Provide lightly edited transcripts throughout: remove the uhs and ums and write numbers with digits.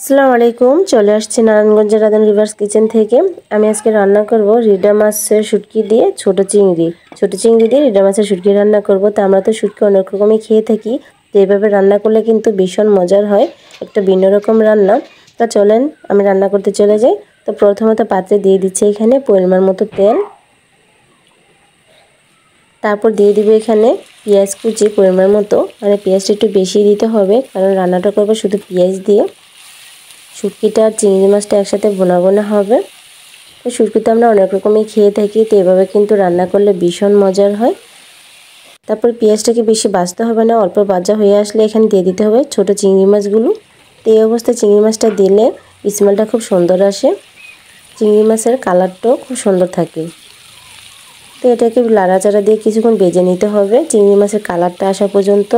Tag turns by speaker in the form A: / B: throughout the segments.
A: আসসালামু আলাইকুম। চলে আসছি নারায়ণগঞ্জের রাঁধুনি রিভার্স কিচেন থেকে। আমি আজকে রান্না করব রিডা মাছের শুটকি দিয়ে ছোট চিংড়ি দিয়ে রিডা মাছের শুটকি রান্না করব। তো আমরা তো শুটকি অনেক রকমই খেয়ে থাকি, তো এইভাবে রান্না করলে কিন্তু ভীষণ মজার হয়, একটা ভিন্ন রকম রান্না। তা চলেন আমি রান্না করতে চলে যাই। তো প্রথমত পাত্রে দিয়ে দিচ্ছি এখানে পরিমাণ মতো তেল, তারপর দিয়ে দিব এখানে পেঁয়াজ কুচি পরিমাণ মতো, মানে পেঁয়াজটা একটু বেশি দিতে হবে কারণ রান্নাটা করবো শুধু পেঁয়াজ দিয়ে। শুটকিটা আর চিংড়ি মাছটা একসাথে বোনা হবে। তো শুটকি তো আমরা অনেক রকমই খেয়ে থাকি, তো এভাবে কিন্তু রান্না করলে ভীষণ মজার হয়। তারপর পেঁয়াজটাকে বেশি ভাজতে হবে না, অল্প ভাজা হয়ে আসলে এখানে দিয়ে দিতে হবে ছোট চিংড়ি মাছগুলো। তো এই অবস্থায় চিংড়ি মাছটা দিলে স্মেলটা খুব সুন্দর আসে, চিংড়ি মাছের কালারটাও খুব সুন্দর থাকে। তো এটাকে লাড়াচাড়া দিয়ে কিছুক্ষণ ভেজে নিতে হবে চিংড়ি মাছের কালারটা আসা পর্যন্ত।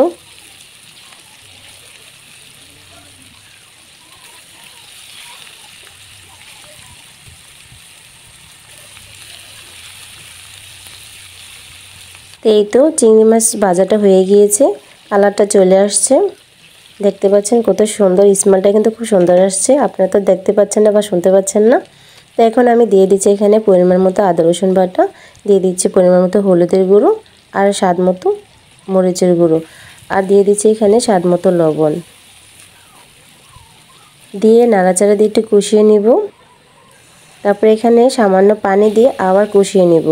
A: তো এই তো চিংড়ি মাছ ভাজাটা হয়ে গিয়েছে, কালারটা চলে আসছে, দেখতে পাচ্ছেন কত সুন্দর, স্মেলটা কিন্তু খুব সুন্দর আসছে। আপনারা তো দেখতে পাচ্ছেন না বা শুনতে পাচ্ছেন না। তো এখন আমি দিয়ে দিচ্ছি এখানে পরিমাণ মতো আদা রসুন বাটা, দিয়ে দিচ্ছি পরিমাণ মতো হলুদের গুঁড়ো আর স্বাদ মতো মরিচের গুঁড়ো, আর দিয়ে দিচ্ছি এখানে স্বাদ মতো লবণ, দিয়ে নাড়াচাড়া দিয়ে একটু কষিয়ে নিব। তারপরে এখানে সামান্য পানি দিয়ে আবার কষিয়ে নিব।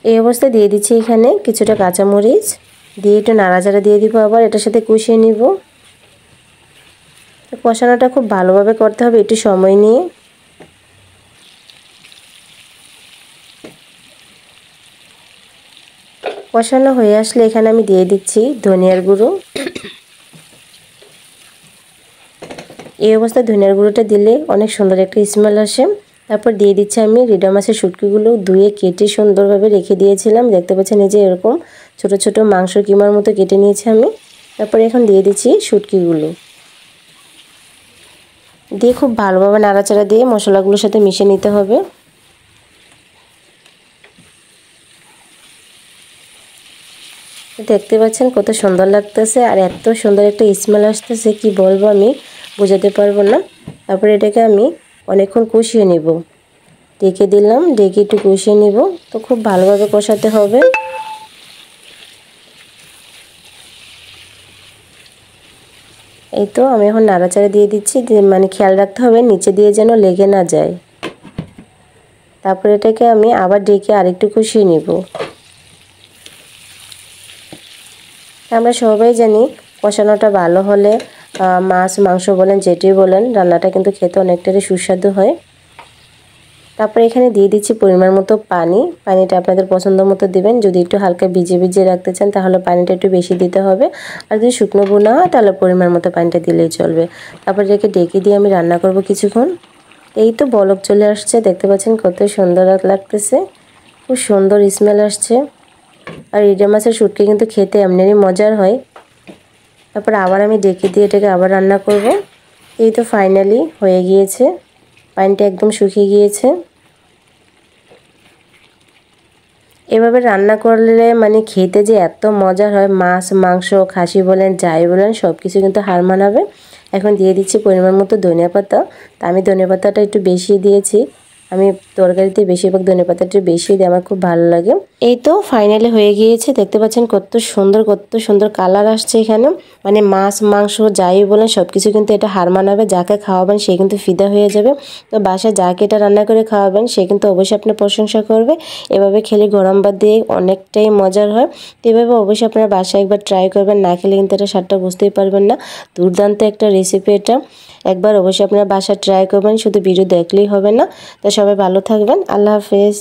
A: এই অবস্থায় দিয়ে দিচ্ছি এখানে কিছুটা কাঁচামরিচ, দিয়ে একটু নাড়াচাড়া দিয়ে দিব, আবার এটার সাথে কষিয়ে নিব। কষানোটা খুব ভালোভাবে করতে হবে, একটু সময় নিয়ে। কষানো হয়ে আসলে এখানে আমি দিয়ে দিচ্ছি ধনিয়ার গুঁড়ো। এই অবস্থায় ধনিয়ার গুঁড়োটা দিলে অনেক সুন্দর একটা স্মেল আসে। তারপর দিয়ে দিচ্ছি আমি রিডা মাছের শুটকিগুলো ধুয়ে কেটে সুন্দরভাবে রেখে দিয়েছিলাম, দেখতে পাচ্ছেন এই যে এরকম ছোট ছোট মাংস কিমার মতো কেটে নিয়েছি আমি। তারপরে এখন দিয়ে দিচ্ছি শুটকিগুলো, দিয়ে খুব ভালোভাবে নাড়াচাড়া দিয়ে মশলাগুলোর সাথে মিশিয়ে নিতে হবে। দেখতে পাচ্ছেন কত সুন্দর লাগতেছে, আর এত সুন্দর একটা স্মেল আসতেছে কি বলবো, আমি বোঝাতে পারবো না। তারপরে এটাকে আমি অনেকক্ষণ কষিয়ে নিব, ঢেকে দিলাম, ঢেকে একটু কষিয়ে নিব। তো খুব ভালোভাবে কষাতে হবে। এই তো আমি এখন নাড়াচাড়া দিয়ে দিচ্ছি, মানে খেয়াল রাখতে হবে নিচে দিয়ে যেন লেগে না যায়। তারপরে এটাকে আমি আবার ঢেকে আরেকটু কষিয়ে নিব। আমরা সবাই জানি কষানোটা ভালো হলে মাছ মাংস বলেন যেটি বলেন রান্নাটা কিন্তু খেতে অনেকটাই সুস্বাদু হয়। তারপরে এখানে দিয়ে দিচ্ছি পরিমাণ মতো পানি, পানিটা আপনাদের পছন্দ মতো দিবেন। যদি একটু হালকা ভিজিয়ে রাখতে চান তাহলে পানিটা একটু বেশি দিতে হবে, আর যদি শুকনো বোনা হয় তাহলে পরিমাণ মতো পানিটা দিলেই চলবে। তারপর এটাকে ঢেকে দিয়ে আমি রান্না করব কিছুক্ষণ। এই তো বলক চলে আসছে, দেখতে পাচ্ছেন কত সুন্দর লাগতেছে, খুব সুন্দর স্মেল আসছে। আর রিডা মাছের শুটকি কিন্তু খেতে এমনিই মজার হয়। তারপর আবার আমি ঢেকে দিয়ে এটাকে আবার রান্না করব। এই তো ফাইনালি হয়ে গিয়েছে, পানিটা একদম শুকিয়ে গিয়েছে। এভাবে রান্না করলে মানে খেতে যে এত মজার হয়, মাছ মাংস খাসি বলেন যাই বলেন সব কিছু কিন্তু হার মানাবে। এখন দিয়ে দিচ্ছি পরিমাণ মতো ধনিয়া পাতা। তা আমি ধনিয়া পাতাটা একটু বেশি দিয়েছি, আমি তরকারিতে বেশিরভাগ ধনিয়া পাতাটা একটু বেশি দিই, আমার খুব ভালো লাগে। এই তো ফাইনালি হয়ে গিয়েছে, দেখতে পাচ্ছেন কত সুন্দর কালার আসছে এখানে। মানে মাছ মাংস যাই বলেন সব কিছু কিন্তু এটা হার মানাবে, যাকে খাওয়াবেন সে কিন্তু ফিদা হয়ে যাবে। তো বাসায় যাকে এটা রান্না করে খাওয়াবেন সে কিন্তু অবশ্যই আপনার প্রশংসা করবে। এভাবে খেলে গরম ভাত দিয়ে অনেকটাই মজার হয়। তো এভাবে অবশ্যই আপনারা বাসায় একবার ট্রাই করবেন, না খেলে কিন্তু এটা স্বাদটা বুঝতেই পারবেন না। দুর্দান্ত একটা রেসিপি এটা, একবার অবশ্যই আপনারা বাসায় ট্রাই করবেন, শুধু ভিডিও দেখলেই হবে না। তো সবাই ভালো থাকবেন, আল্লাহ হাফেজ।